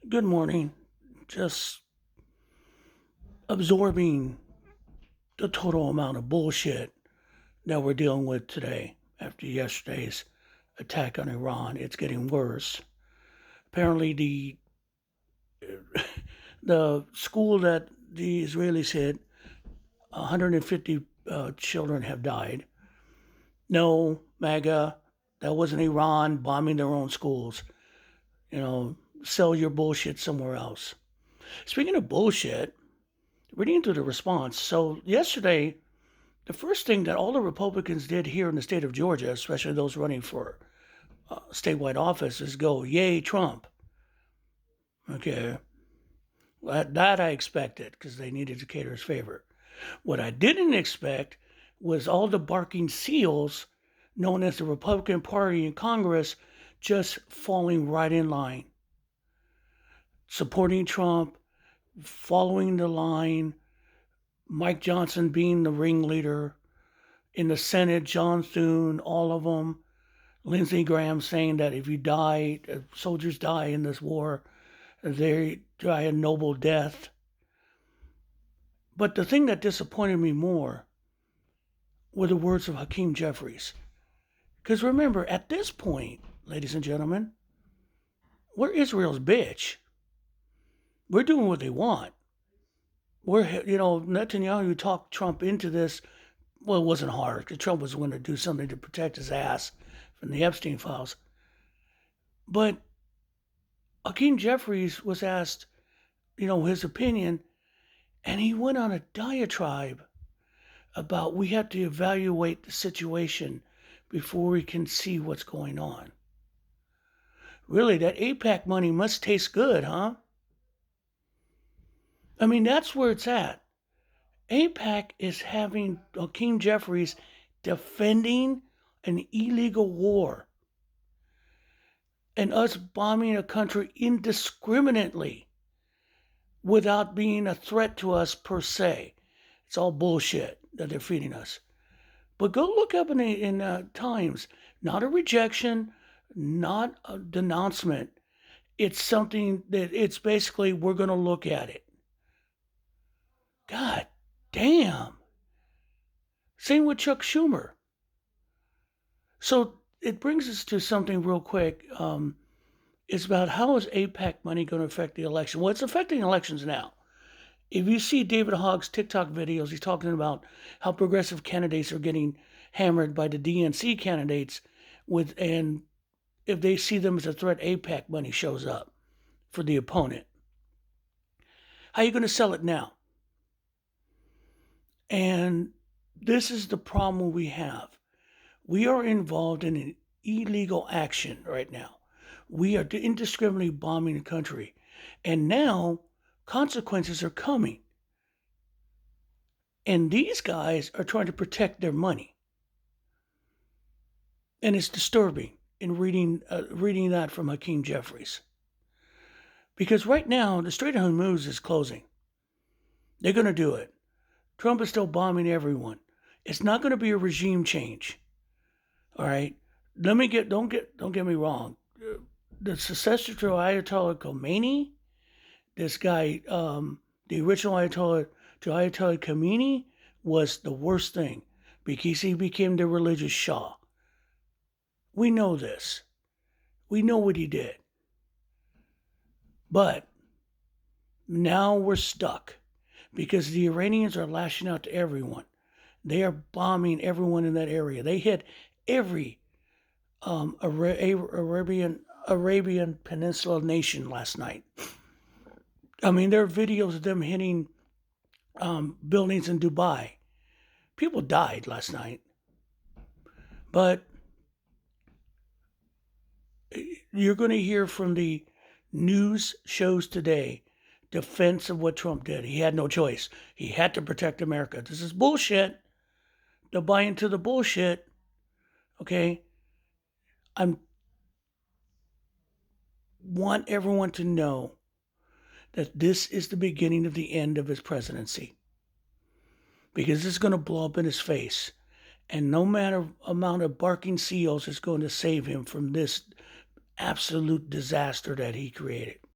Good morning. Just absorbing the total amount of bullshit that we're dealing with today after yesterday's attack on Iran. It's getting worse. Apparently, the school that the Israelis hit, 150 children have died. No, MAGA, that wasn't Iran bombing their own schools. Sell your bullshit somewhere else. Speaking of bullshit, reading into the response. So yesterday, the first thing that all the Republicans did here in the state of Georgia, especially those running for statewide office, is go, yay, Trump. Okay. That I expected because they needed to cater his favor. What I didn't expect was all the barking seals, known as the Republican Party in Congress, just falling right in line, supporting Trump, following the line, Mike Johnson being the ringleader. In the Senate, John Thune, all of them, Lindsey Graham saying that if you die, soldiers die in this war, they die a noble death. But the thing that disappointed me more were the words of Hakeem Jeffries. Because remember, at this point, ladies and gentlemen, we're Israel's bitch. We're doing what they want. Netanyahu talked Trump into this. Well, it wasn't hard because Trump was going to do something to protect his ass from the Epstein files. But Hakeem Jeffries was asked, his opinion, and he went on a diatribe about we have to evaluate the situation before we can see what's going on. Really, that AIPAC money must taste good, huh? I mean, that's where it's at. AIPAC is having Hakeem Jeffries defending an illegal war and us bombing a country indiscriminately without being a threat to us per se. It's all bullshit that they're feeding us. But go look up in Times. Not a rejection, not a denouncement. It's something that it's basically we're going to look at it. God damn. Same with Chuck Schumer. So it brings us to something real quick. It's about how is AIPAC money going to affect the election? Well, it's affecting elections now. If you see David Hogg's TikTok videos, he's talking about how progressive candidates are getting hammered by the DNC candidates and if they see them as a threat, AIPAC money shows up for the opponent. How are you going to sell it now? And this is the problem we have. We are involved in an illegal action right now. We are indiscriminately bombing the country. And now consequences are coming. And these guys are trying to protect their money. And it's disturbing in reading that from Hakeem Jeffries. Because right now, the Strait of Hormuz is closing. They're going to do it. Trump is still bombing everyone. It's not going to be a regime change. All right? Don't get me wrong. The successor to Ayatollah Khomeini, this guy, the original Ayatollah to Ayatollah Khomeini, was the worst thing because he became the religious Shah. We know this. We know what he did. But now we're stuck because the Iranians are lashing out to everyone. They are bombing everyone in that area. They hit every Arabian Peninsula nation last night. I mean, there are videos of them hitting buildings in Dubai. People died last night. But you're going to hear from the news shows today defense of what Trump did. He had no choice. He had to protect America. This is bullshit. To buy into the bullshit. Okay? I want everyone to know that this is the beginning of the end of his presidency. Because it's going to blow up in his face. And no matter amount of barking seals is going to save him from this absolute disaster that he created.